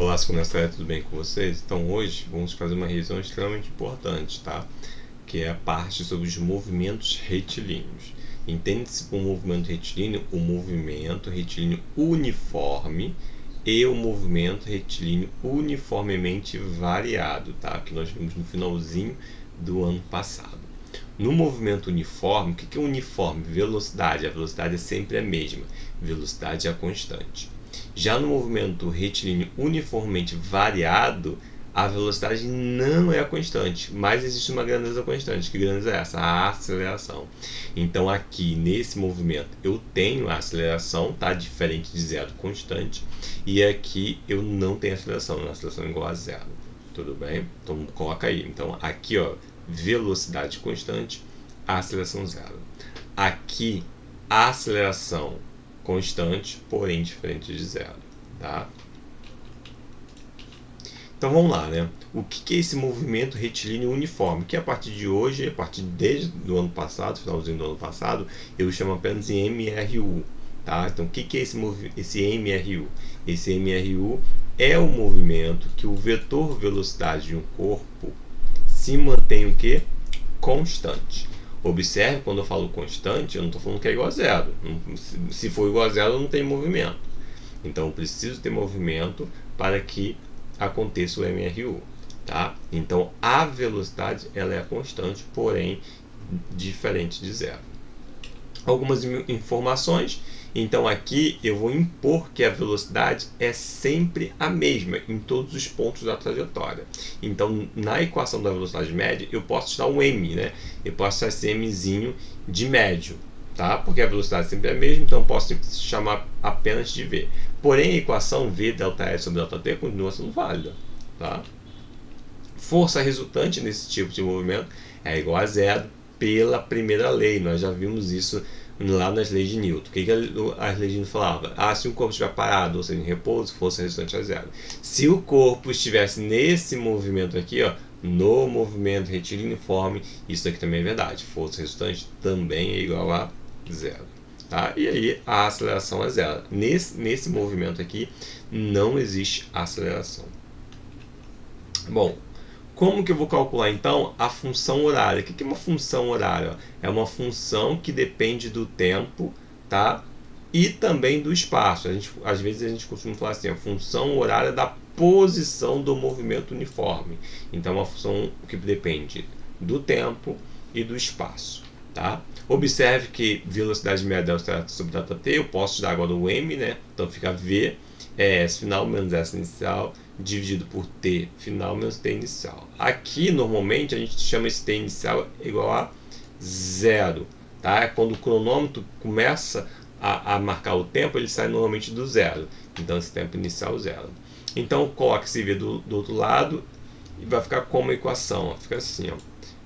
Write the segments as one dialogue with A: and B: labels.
A: Olá, segunda-feira, tudo bem com vocês? Então hoje vamos fazer uma revisão extremamente importante, tá? Que é a parte sobre os movimentos retilíneos. Entende-se por movimento retilíneo o movimento retilíneo uniforme e o movimento retilíneo uniformemente variado, tá? Que nós vimos no finalzinho do ano passado. No movimento uniforme, o que é uniforme? Velocidade. A velocidade é sempre a mesma. Velocidade é a constante. Já no movimento retilíneo uniformemente variado, a velocidade não é a constante, mas existe uma grandeza constante. Que grandeza é essa? A aceleração. Então aqui nesse movimento eu tenho a aceleração, tá? Diferente de zero constante, e aqui eu não tenho aceleração, a aceleração é igual a zero. Tudo bem? Então coloca aí. Então aqui, ó, velocidade constante, aceleração zero. Aqui a aceleração constante, porém diferente de zero, tá? Então vamos lá, né? O que é esse movimento retilíneo uniforme? Que a partir de hoje, desde o ano passado, finalzinho do ano passado, eu chamo apenas de MRU, tá? Então o que é esse MRU? Esse MRU é o movimento que o vetor velocidade de um corpo se mantém o quê? Constante. Observe, quando eu falo constante, eu não estou falando que é igual a zero. Se for igual a zero, não tem movimento. Então, eu preciso ter movimento para que aconteça o MRU. Tá? Então, a velocidade ela é constante, porém diferente de zero. Algumas informações. Então, aqui eu vou impor que a velocidade é sempre a mesma em todos os pontos da trajetória. Então, na equação da velocidade média, eu posso tirar um m, né? Eu posso tirar esse mzinho de médio, tá? Porque a velocidade sempre é a mesma, então eu posso chamar apenas de v. Porém, a equação v delta s sobre delta t continua sendo válida, tá? Força resultante nesse tipo de movimento é igual a zero pela primeira lei. Nós já vimos isso lá nas leis de Newton. O que as leis de Newton falavam? Se o corpo estiver parado, ou seja, em repouso, força resultante é zero. Se o corpo estivesse nesse movimento aqui, ó, no movimento retilíneoforme, isso aqui também é verdade. Força resultante também é igual a zero. Tá? E aí a aceleração é zero. Nesse movimento aqui não existe aceleração. Bom, como que eu vou calcular então a função horária? O que é uma função horária? É uma função que depende do tempo, tá? E também do espaço. Às vezes a gente costuma falar assim, a função horária da posição do movimento uniforme. Então é uma função que depende do tempo e do espaço, tá? Observe que velocidade média delta sobre delta t, eu posso dar agora o m, né? Então fica v, S final menos S inicial, dividido por t final menos t inicial. Aqui, normalmente, a gente chama esse t inicial igual a zero. Tá? Quando o cronômetro começa a marcar o tempo, ele sai normalmente do zero. Então, esse tempo inicial zero. Então, coloca esse v do outro lado e vai ficar como equação. Ó. Fica assim, ó.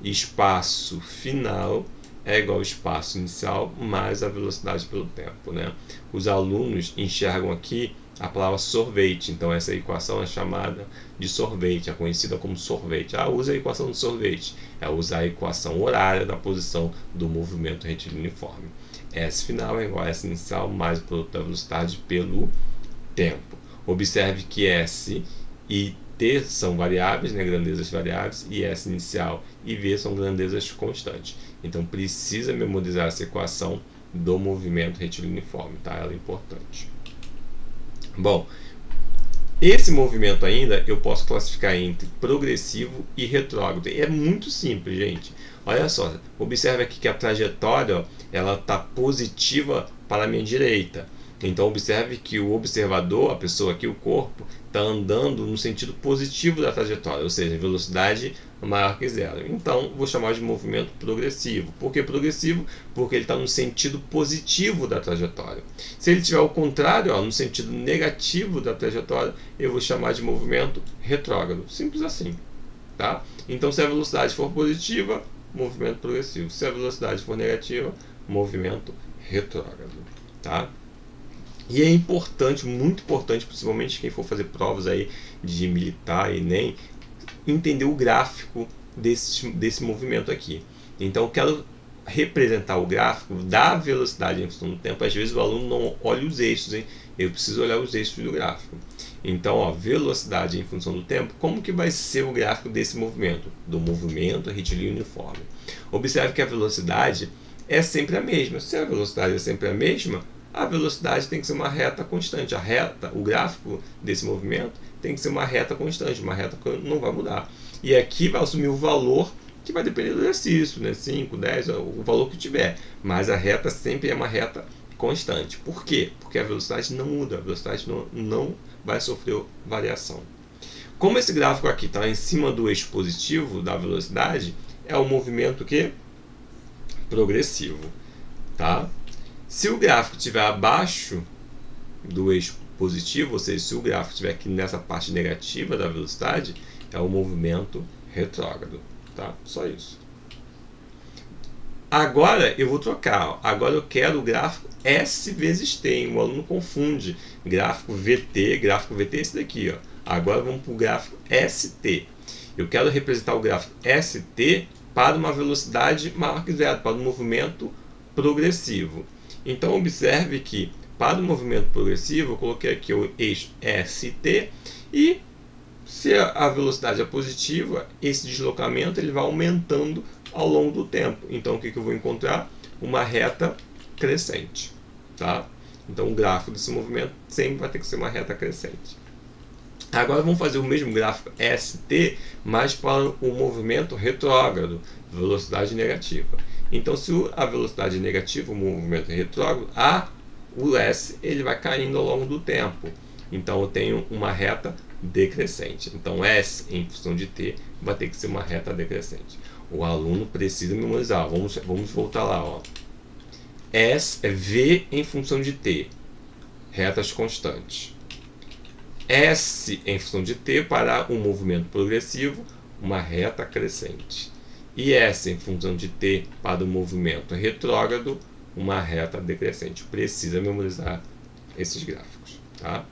A: Espaço final é igual ao espaço inicial mais a velocidade pelo tempo. Né? Os alunos enxergam aqui a palavra sorvete, então essa equação é chamada de sorvete, é conhecida como sorvete. Usa a equação do sorvete, é usar a equação horária da posição do movimento retilíneoforme. S final é igual a S inicial mais o produto da velocidade pelo tempo. Observe que S e T são variáveis, né, grandezas variáveis, e S inicial e V são grandezas constantes. Então precisa memorizar essa equação do movimento retilíneoforme, tá? Ela é importante. Bom, esse movimento ainda eu posso classificar entre progressivo e retrógrado. E é muito simples, gente. Olha só, observe aqui que a trajetória ela está positiva para a minha direita. Então observe que o observador, a pessoa aqui, o corpo, está andando no sentido positivo da trajetória, ou seja, velocidade maior que zero. Então vou chamar de movimento progressivo. Por que progressivo? Porque ele está no sentido positivo da trajetória. Se ele estiver ao contrário, no sentido negativo da trajetória, eu vou chamar de movimento retrógrado. Simples assim. Tá? Então se a velocidade for positiva, movimento progressivo. Se a velocidade for negativa, movimento retrógrado. Tá? E é importante, muito importante, principalmente quem for fazer provas aí de militar e ENEM, entender o gráfico desse movimento aqui. Então eu quero representar o gráfico da velocidade em função do tempo. Às vezes o aluno não olha os eixos, hein? Eu preciso olhar os eixos do gráfico. Então, ó, velocidade em função do tempo, como que vai ser o gráfico desse movimento? Do movimento retilíneo uniforme. Observe que a velocidade é sempre a mesma. Se a velocidade é sempre a mesma, a velocidade tem que ser uma reta constante. A reta, o gráfico desse movimento tem que ser uma reta constante, uma reta que não vai mudar. E aqui vai assumir o valor que vai depender do exercício, né? 5, 10, o valor que tiver. Mas a reta sempre é uma reta constante. Por quê? Porque a velocidade não muda, a velocidade não vai sofrer variação. Como esse gráfico aqui está em cima do eixo positivo da velocidade, é um movimento que progressivo, tá? Se o gráfico estiver abaixo do eixo positivo, ou seja, se o gráfico estiver aqui nessa parte negativa da velocidade, é um movimento retrógrado, tá? Só isso. Agora eu vou trocar. Agora eu quero o gráfico S vezes T. Hein? O aluno confunde gráfico VT. Gráfico VT é esse daqui. Ó. Agora vamos para o gráfico ST. Eu quero representar o gráfico ST para uma velocidade maior que zero, para um movimento progressivo. Então observe que para o movimento progressivo eu coloquei aqui o eixo ST e se a velocidade é positiva, esse deslocamento ele vai aumentando ao longo do tempo. Então, o que eu vou encontrar? Uma reta crescente. Tá? Então, o gráfico desse movimento sempre vai ter que ser uma reta crescente. Agora, vamos fazer o mesmo gráfico ST, mas para o movimento retrógrado, velocidade negativa. Então, se a velocidade é negativa, o movimento é retrógrado, o S ele vai caindo ao longo do tempo. Então, eu tenho uma reta decrescente. Então, S em função de T vai ter que ser uma reta decrescente. O aluno precisa memorizar. Vamos voltar lá. Ó. S é V em função de T. Retas constantes. S em função de T para um movimento progressivo, uma reta crescente. E S em função de T para o movimento retrógrado, uma reta decrescente. Precisa memorizar esses gráficos. Tá?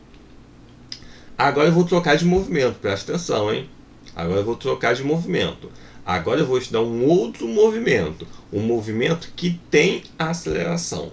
A: Agora eu vou trocar de movimento, presta atenção, hein? Agora eu vou trocar de movimento. Agora eu vou estudar um outro movimento, um movimento que tem aceleração.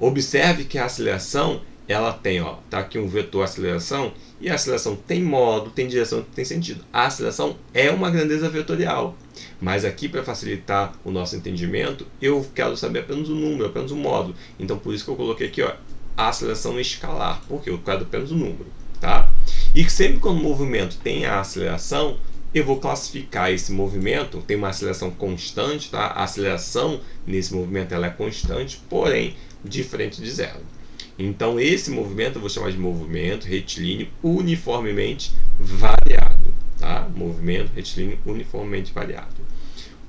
A: Observe que a aceleração, ela tem, ó, tá aqui um vetor aceleração, e a aceleração tem modo, tem direção, tem sentido. A aceleração é uma grandeza vetorial, mas aqui para facilitar o nosso entendimento, eu quero saber apenas o número, apenas o modo. Então por isso que eu coloquei aqui, ó, a aceleração escalar, porque eu quero apenas o número. Tá? E sempre quando o movimento tem a aceleração, eu vou classificar esse movimento, tem uma aceleração constante, tá? A aceleração nesse movimento ela é constante, porém diferente de zero. Então esse movimento eu vou chamar de movimento retilíneo uniformemente variado. Tá? Movimento retilíneo uniformemente variado.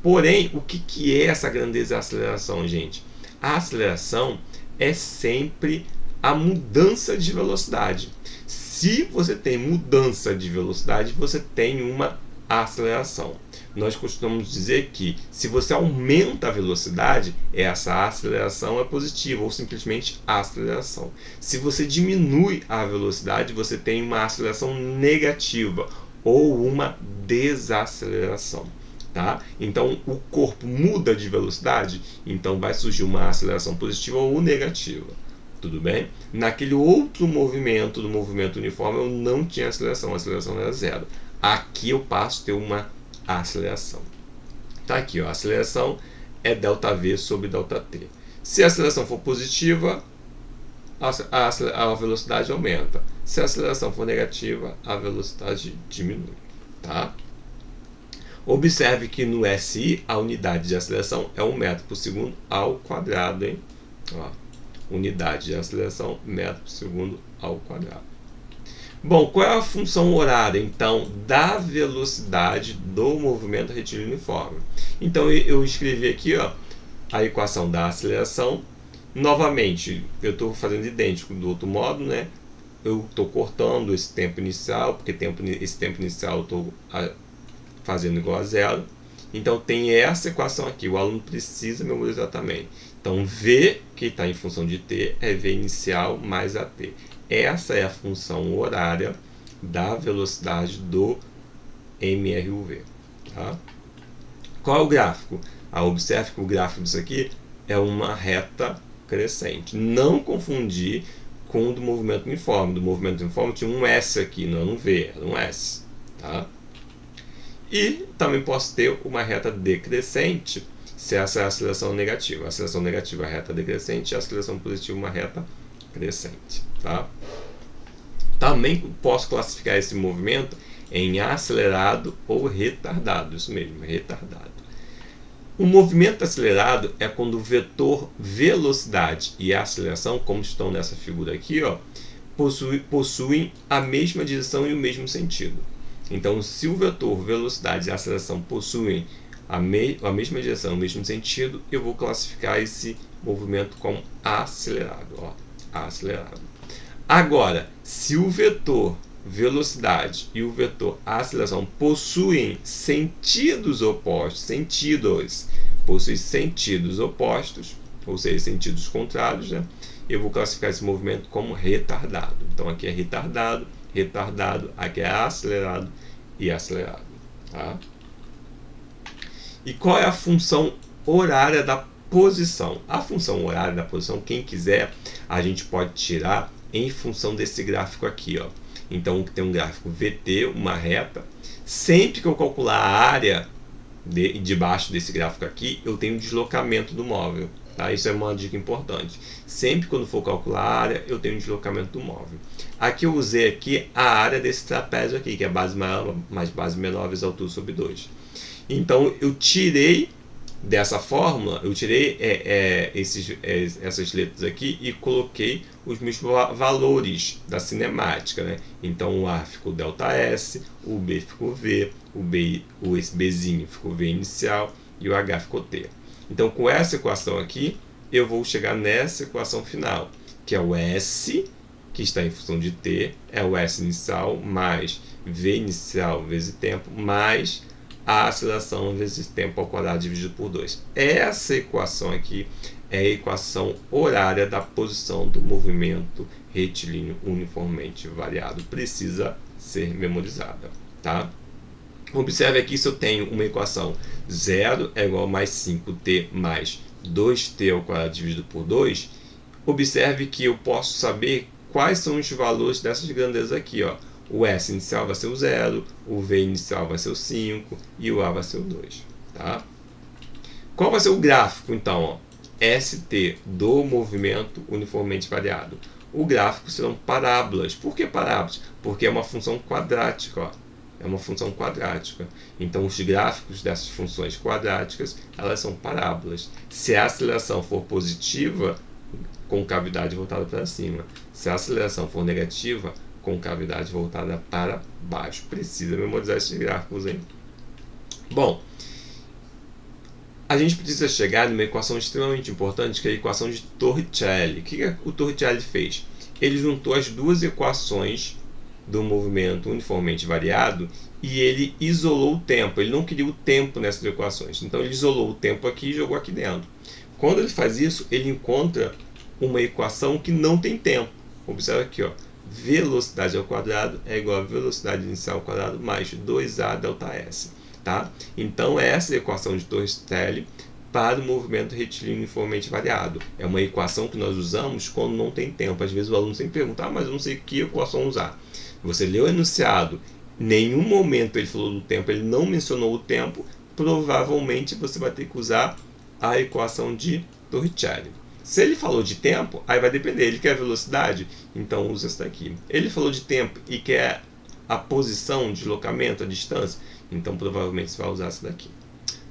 A: Porém, o que é essa grandeza da aceleração, gente? A aceleração é sempre a mudança de velocidade. Se você tem mudança de velocidade, você tem uma aceleração. Nós costumamos dizer que se você aumenta a velocidade, essa aceleração é positiva ou simplesmente aceleração. Se você diminui a velocidade, você tem uma aceleração negativa ou uma desaceleração. Tá? Então o corpo muda de velocidade, então vai surgir uma aceleração positiva ou negativa. Tudo bem? Naquele outro movimento, do movimento uniforme, eu não tinha aceleração, a aceleração era zero. Aqui eu passo a ter uma aceleração. Tá aqui, ó, a aceleração é ΔV sobre ΔT. Se a aceleração for positiva, a velocidade aumenta. Se a aceleração for negativa, a velocidade diminui. Tá? Observe que no SI, a unidade de aceleração é 1 metro por segundo ao quadrado. Hein? Ó. Unidade de aceleração, metro por segundo ao quadrado. Bom, qual é a função horária, então, da velocidade do movimento retilíneo uniforme? Então, eu escrevi aqui, ó, a equação da aceleração. Novamente, eu estou fazendo idêntico do outro modo, né? Eu estou cortando esse tempo inicial, porque esse tempo inicial eu estou fazendo igual a zero. Então, tem essa equação aqui, o aluno precisa memorizar também. Então, V, que está em função de t, é V inicial mais AT. Essa é a função horária da velocidade do MRUV. Tá? Qual é o gráfico? Observe que o gráfico disso aqui é uma reta crescente. Não confundir com o do movimento uniforme. Do movimento uniforme tinha um S aqui, não um V, era um S. Tá? E também posso ter uma reta decrescente, se essa é a aceleração negativa. A aceleração negativa é a reta decrescente e a aceleração positiva é uma reta crescente. Tá? Também posso classificar esse movimento em acelerado ou retardado. Isso mesmo, retardado. O movimento acelerado é quando o vetor velocidade e a aceleração, como estão nessa figura aqui, ó, possuem a mesma direção e o mesmo sentido. Então, se o vetor velocidade e aceleração possuem a mesma direção e o mesmo sentido, eu vou classificar esse movimento como acelerado. Ó, acelerado. Agora, se o vetor velocidade e o vetor aceleração possuem sentidos opostos, possuem sentidos opostos, ou seja, sentidos contrários, né? Eu vou classificar esse movimento como retardado. Então aqui é retardado, retardado, aqui é acelerado e acelerado. Tá? E qual é a função horária da posição? A função horária da posição, quem quiser, a gente pode tirar em função desse gráfico aqui, ó. Então tem um gráfico VT, uma reta. Sempre que eu calcular a área debaixo desse gráfico aqui, eu tenho um deslocamento do móvel. Tá? Isso é uma dica importante. Sempre quando for calcular a área, eu tenho um deslocamento do móvel. Aqui eu usei aqui a área desse trapézio aqui, que é base maior mais base menor vezes altura sobre 2. Então eu tirei dessa fórmula, eu tirei essas letras aqui e coloquei os meus valores da cinemática, né? Então o A ficou ΔS, o B ficou V, esse Bzinho ficou V inicial e o H ficou T. Então com essa equação aqui, eu vou chegar nessa equação final, que é o S, que está em função de T, é o S inicial mais V inicial vezes tempo, mais a aceleração vezes tempo ao quadrado dividido por 2. Essa equação aqui é a equação horária da posição do movimento retilíneo uniformemente variado. Precisa ser memorizada. Tá? Observe aqui se eu tenho uma equação 0 é igual a mais 5t mais 2t ao quadrado dividido por 2. Observe que eu posso saber quais são os valores dessas grandezas aqui, ó. O S inicial vai ser o 0, o V inicial vai ser o 5 e o A vai ser o 2. Tá? Qual vai ser o gráfico, então? Ó? ST do movimento uniformemente variado. O gráfico serão parábolas. Por que parábolas? Porque é uma função quadrática. Ó. É uma função quadrática. Então, os gráficos dessas funções quadráticas, elas são parábolas. Se a aceleração for positiva, concavidade voltada para cima. Se a aceleração for negativa, concavidade voltada para baixo. Precisa memorizar esses gráficos, hein? Bom, a gente precisa chegar numa equação extremamente importante, que é a equação de Torricelli. O que o Torricelli fez? Ele juntou as duas equações do movimento uniformemente variado e ele isolou o tempo. Ele não queria o tempo nessas equações. Então ele isolou o tempo aqui e jogou aqui dentro. Quando ele faz isso, ele encontra uma equação que não tem tempo. Observe aqui, ó. Velocidade ao quadrado é igual a velocidade inicial ao quadrado mais 2A ΔS. Tá? Então, essa é a equação de Torricelli para o movimento retilíneo uniformemente variado. É uma equação que nós usamos quando não tem tempo. Às vezes o aluno sempre pergunta, mas eu não sei que equação usar. Você leu o enunciado, em nenhum momento ele falou do tempo, ele não mencionou o tempo, provavelmente você vai ter que usar a equação de Torricelli. Se ele falou de tempo, aí vai depender. Ele quer velocidade? Então usa essa daqui. Ele falou de tempo e quer a posição, o deslocamento, a distância? Então provavelmente você vai usar essa daqui.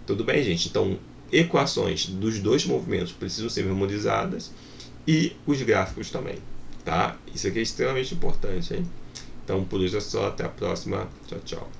A: Tudo bem, gente? Então equações dos dois movimentos precisam ser memorizadas e os gráficos também. Tá? Isso aqui é extremamente importante, hein? Então por hoje é só. Até a próxima. Tchau, tchau.